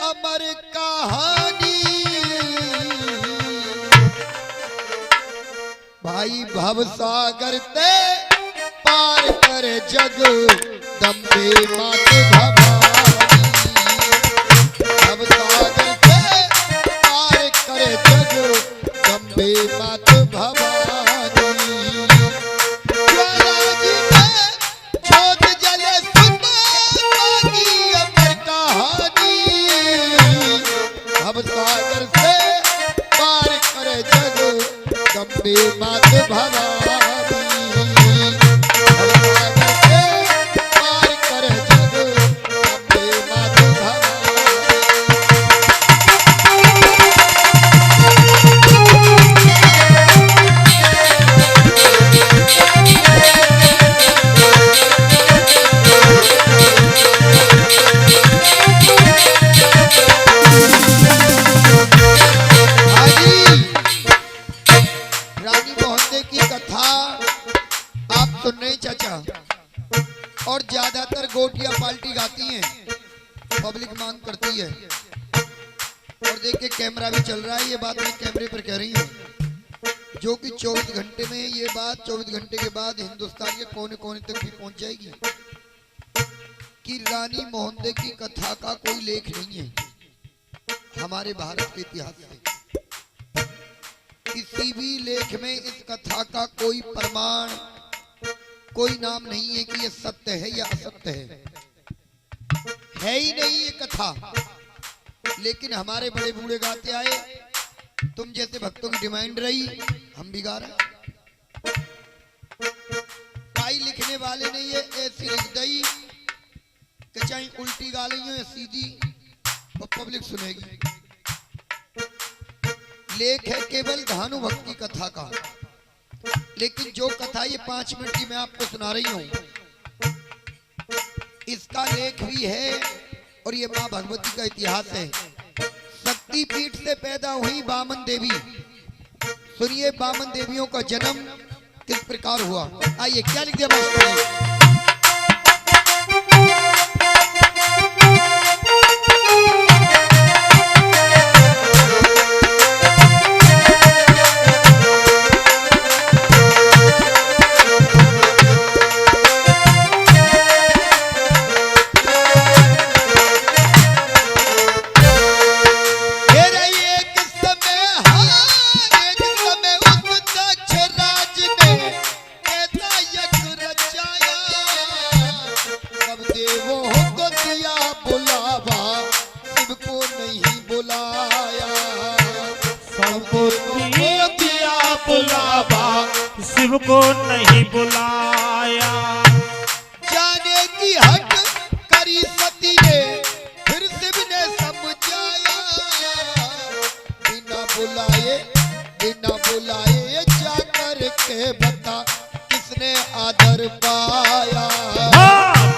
अमर कहानी, भाई भव सागर ते पार कर जग दम्बे मात भवानी। भव सागर ते पार कर जग दम्बे मात भवानी। सागर से पार करे जग दम्बे मात भवानी। सागर से पार करे जग दम्बे मात और ज्यादातर गोटियां पार्टी गाती हैं, पब्लिक मांग करती है। और देखिए कैमरा भी चल रहा है, ये बात मैं कैमरे पर कह रही हूँ, जो कि 24 घंटे में ये बात 24 घंटे के बाद हिंदुस्तान के कोने कोने तक भी पहुंच जाएगी कि रानी मोहंदे की कथा का कोई लेख नहीं है हमारे भारत के इतिहास में। किसी भी लेख में इस कथा का कोई प्रमाण, कोई नाम नहीं है कि ये सत्य है या असत्य है ही नहीं ये कथा। लेकिन हमारे बड़े बूढ़े गाते आए, तुम जैसे भक्तों की डिमांड रही, हम भी गा रहे। काई लिखने वाले ने ये ऐसी लिख दी कि चाहे उल्टी गा ली हो या सीधी, वो पब्लिक सुनेगी। लेख है केवल धानु भक्ति कथा का, लेकिन जो कथा ये 5 मिनट की मैं आपको सुना रही हूं, इसका लेख भी है और ये मां भगवती का इतिहास है। शक्तिपीठ से पैदा हुई बामन देवी। सुनिए बामन देवियों का जन्म किस प्रकार हुआ। आइए क्या लिख दिया मास्टर। शिव को नहीं बुलाया, जाने की हट करी सती ने, फिर शिव ने समझाया। बिना बुलाए जा कर के बता किसने आदर पाया।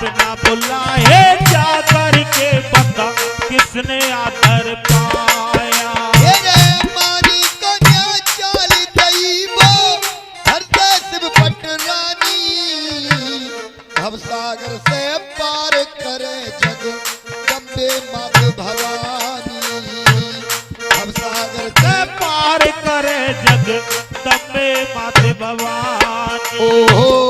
बिना बुलाए जा कर के बता किसने आदर पाया। सागर से पार करे जग दम्बे मात भवानी। अब सागर से पार करे जग दम्बे मात भवानी। ओहो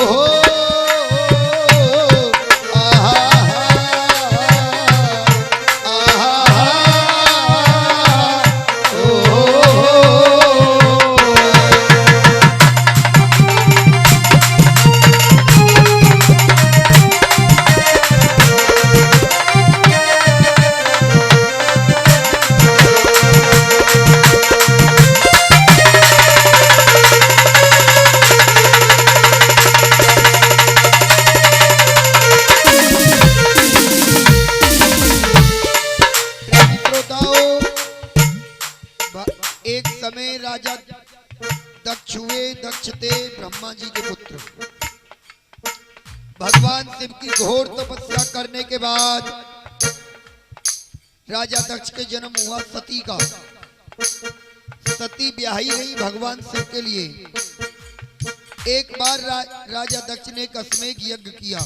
समय राजा दक्ष हुए। दक्ष थे ब्रह्मा जी के पुत्र। भगवान शिव की घोर तपस्या करने के बाद राजा दक्ष के जन्म हुआ सती का। सती ब्याही गई भगवान शिव के लिए। एक बार राजा दक्ष ने एक अश्वमेध यज्ञ किया।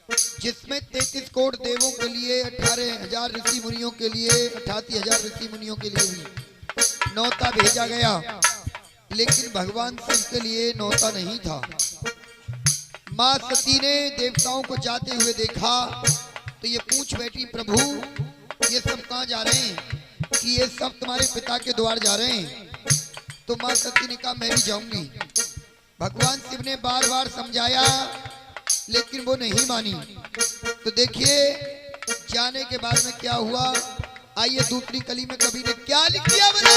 जिसमें 33 करोड़ देवों के लिए, 18,000 ऋषि मुनियों के लिए, 88,000 ऋषि मुनियों के लिए भी नौता भेजा गया, लेकिन भगवान शिव के लिए नौता नहीं था। माँ सती ने देवताओं को जाते हुए देखा तो ये पूछ बैठी, प्रभु ये सब कहाँ जा रहे हैं? कि ये सब तुम्हारे पिता के द्वार जा रहे हैं। तो माँ सती ने कहा मैं भी जाऊंगी। भगवान शिव ने बार बार समझाया लेकिन वो नहीं मानी। तो देखिए जाने के बाद में क्या हुआ, आइए दूसरी कली में कवि ने क्या लिख दिया बना।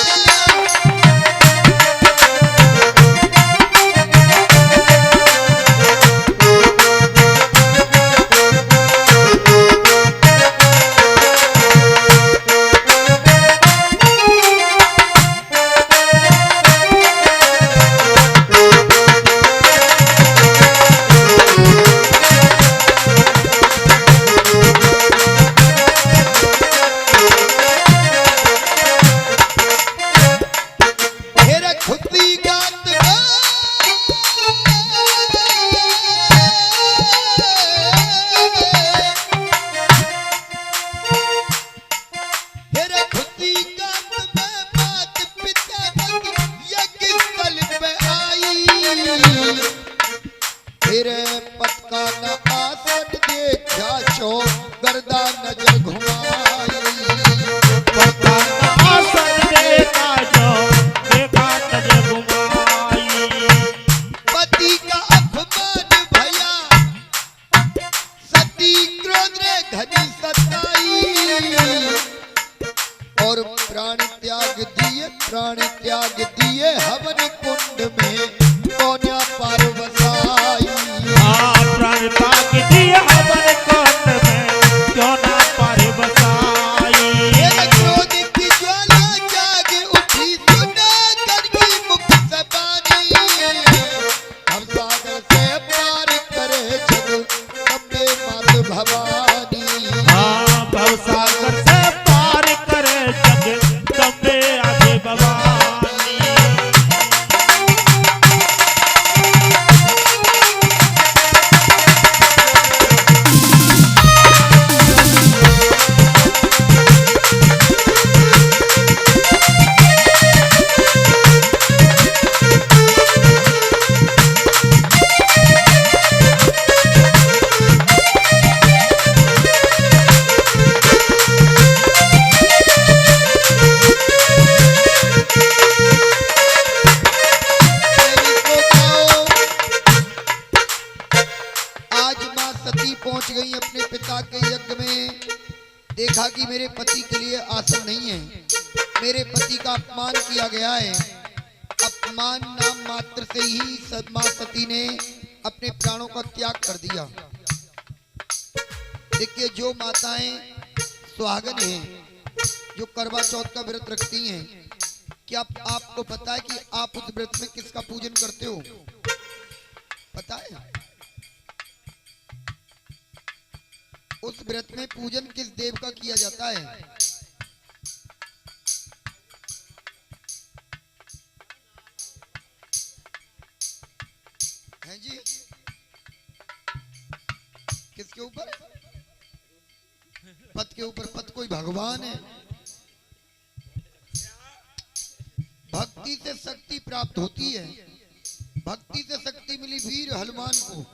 और प्राण त्याग दिए हवन कुंड में कौन्या पार बसाई। प्राण त्याग दिए हवन कुंड में क्यों ना पार बसाई। क्रोध की ज्वाला जाग उठी सुना करके मुख जबानी। हम सागर से पार करे जग अम्बे मात भवानी। भव सागर से पार करे जग तबे आगे भवानी। पहुंच गई अपने पिता के यज्ञ में। देखा कि मेरे पति के लिए आसन नहीं है, मेरे पति का अपमान किया गया है। अपमान नाम मात्र से ही मां सती ने अपने प्राणों का त्याग कर दिया। देखिए जो माताएं सुहागन हैं, जो करवा चौथ का व्रत रखती हैं, क्या आपको पता है कि आप उस व्रत में किसका पूजन करते हो? पता है? उस व्रत में पूजन किस देव का किया जाता है? हैं जी? किसके ऊपर? पत के ऊपर। पत कोई भगवान है। भक्ति से शक्ति प्राप्त होती है। भक्ति से शक्ति मिली वीर हनुमान को।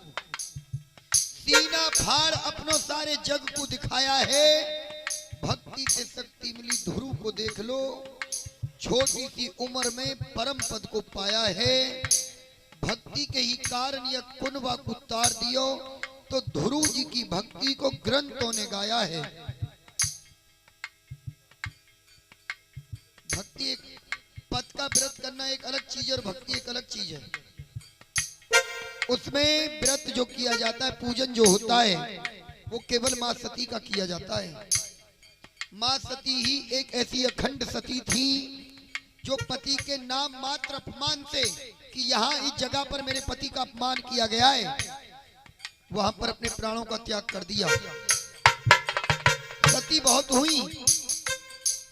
सीना फाड़ अपनों सारे जग को दिखाया है। भक्ति से शक्ति मिली ध्रुव को देख लो, छोटी सी उम्र में परम पद को पाया है। भक्ति के ही कारण यह कुनबा को उतार दियो, तो ध्रुव जी की भक्ति को ग्रंथों ने गाया है। भक्ति एक पद का व्रत करना एक अलग चीज और भक्ति एक अलग चीज है। उसमें व्रत जो किया जाता है, पूजन जो होता है, वो केवल मां सती का किया जाता है। मां सती ही एक ऐसी अखंड सती थी जो पति के नाम मात्र अपमान से, कि यहाँ इस जगह पर मेरे पति का अपमान किया गया है, वहां पर अपने प्राणों का त्याग कर दिया। सती बहुत हुई,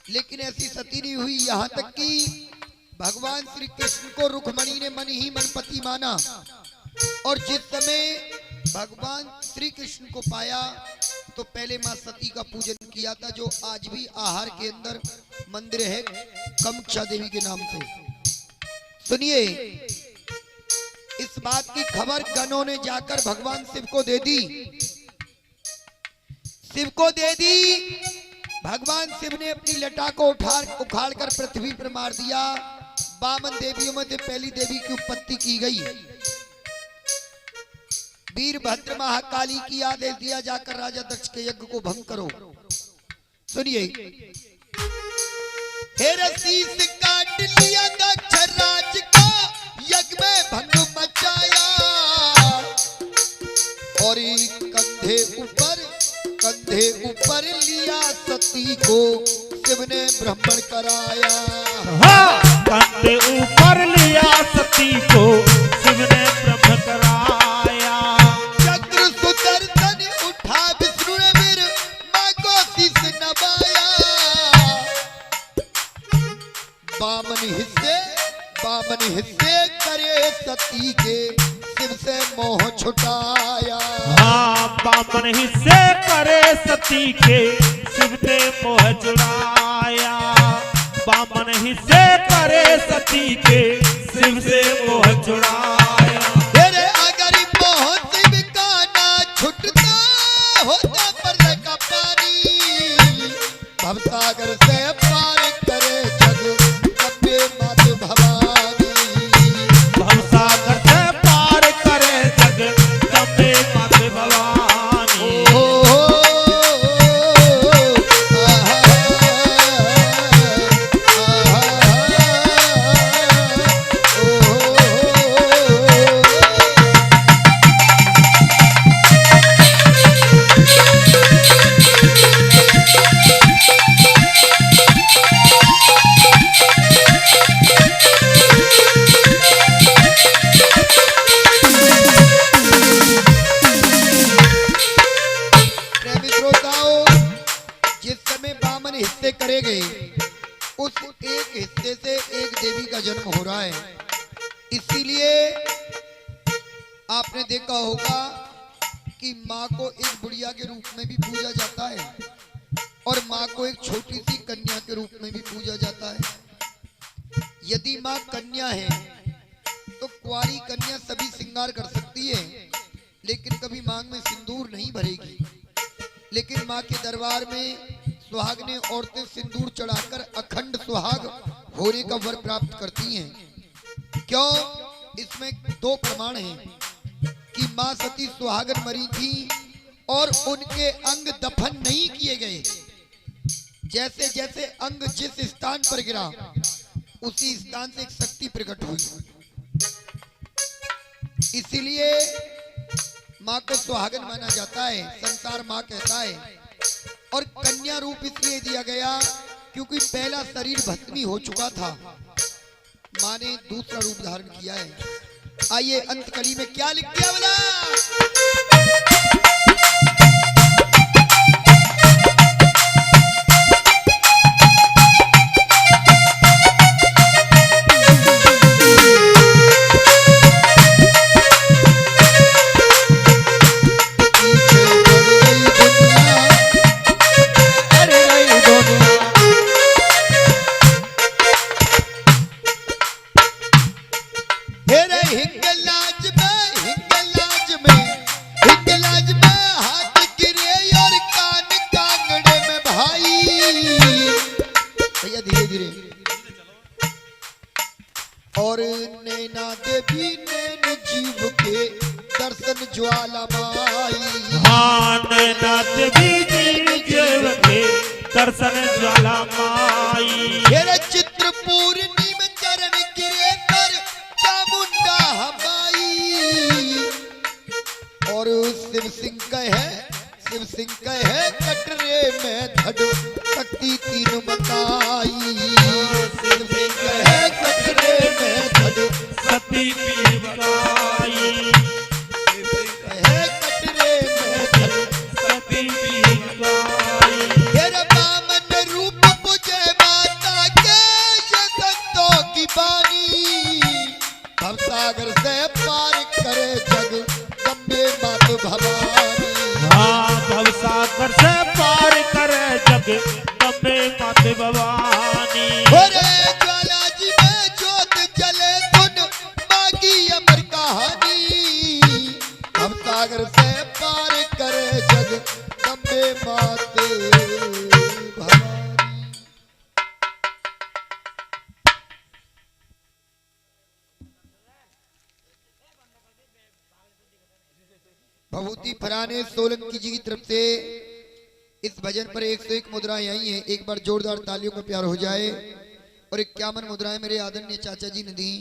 लेकिन ऐसी सती नहीं हुई यहाँ तक कि भगवान श्री कृष्ण को रुक्मणी ने मन ही मन पति माना। और जिस समय भगवान श्री कृष्ण को पाया तो पहले मां सती का पूजन किया था, जो आज भी आहार के अंदर मंदिर है कामाख्या देवी के नाम से। सुनिए, इस बात की खबर गणों ने जाकर भगवान शिव को दे दी। शिव को दे दी। भगवान शिव ने अपनी लटा को उखाड़ कर पृथ्वी पर मार दिया। 52 देवियों में से पहली देवी की उत्पत्ति की गई। वीरभद्र महाकाली की आदेश दिया, जाकर राजा दक्ष के यज्ञ को भंग करो। सुनिए, हे शीश काट लिया दक्ष राज का, यज्ञ में भंग मचाया, और कंधे ऊपर लिया सती को शिव ने ब्राह्मण कराया। हाँ, कंधे ऊपर लिया सती को शिव ने ब्राह्मण कराया। चक्र सुदर्शन उठा विष्णु ने फिर मां को शीश नवाया। बामन हिस्से करे सती के शिव से मोह छुटाया। हाँ, बामन हिस्से करे सती के शिव ने मोह छुड़ाया। बामन हिस्से करे सती के शिव से मोह छुड़ाया। तेरे अगर मोह शिव का ना छुटता होता पर का पानी, भवसागर से पार करे जग कपे मात भवानी। भवसागर से पार करे जग कपे मात भवानी। हिस्से करे गए, उस एक हिस्से से एक देवी का जन्म हो रहा है। इसीलिए आपने देखा होगा कि माँ को एक बुढ़िया के रूप में भी पूजा जाता है, और माँ को एक छोटी सी कन्या के रूप में भी पूजा जाता है। यदि माँ कन्या है तो कुंवारी कन्या सभी श्रृंगार कर सकती है, लेकिन कभी मांग में सिंदूर नहीं भरेगी। लेकिन माँ के दरबार में सुहागने औरतें सिंदूर चढ़ाकर अखंड सुहाग होने का वर प्राप्त करती हैं। क्यों? इसमें दो प्रमाण हैं कि मां सती सुहागन मरी थी और उनके अंग दफन नहीं किए गए। जैसे जैसे अंग जिस स्थान पर गिरा, उसी स्थान से एक शक्ति प्रकट हुई। इसीलिए मां को सुहागन माना जाता है, संसार मां कहता है। और कन्या रूप इसलिए दिया गया क्योंकि पहला शरीर भस्मी हो चुका था, मां ने दूसरा रूप धारण किया है। आइए अंतकली में क्या लिख दिया बोला? और नैना देवी नैन जीव के दर्शन ज्वाला माई। हाँ, नैना देवी जीव के दर्शन ज्वाला माई। तेरे चित्र पूर्णिम चरण गिरे कर चामुंडा हमाई। और शिव सिंह कहे कटरे में धड़ शक्ति तीन बताई। शिव सिंह कहे कटरे में धड़ सती पीर बताई। शिव सिंह कहे कटरे में धड़ सती पीर बताई। तेरे बामन रूप पूजे माता के ये संतों की बानी। भवसागर से पार करे जग जम्बे मात भवानी। जगदम्बे माते भवानी। अरे ज्वाला जी में जोत जले सुन बाकी अमर कहानी, हम सागर से पार करे जगदम्बे माते भवानी। भभूति फराने सोलंकी जी की तरफ से इस भजन पर 101 मुद्राएं आई हैं। एक बार जोरदार तालियों का प्यार हो जाए। और 51 मुद्राएं मेरे आदरणीय चाचा जी ने दी।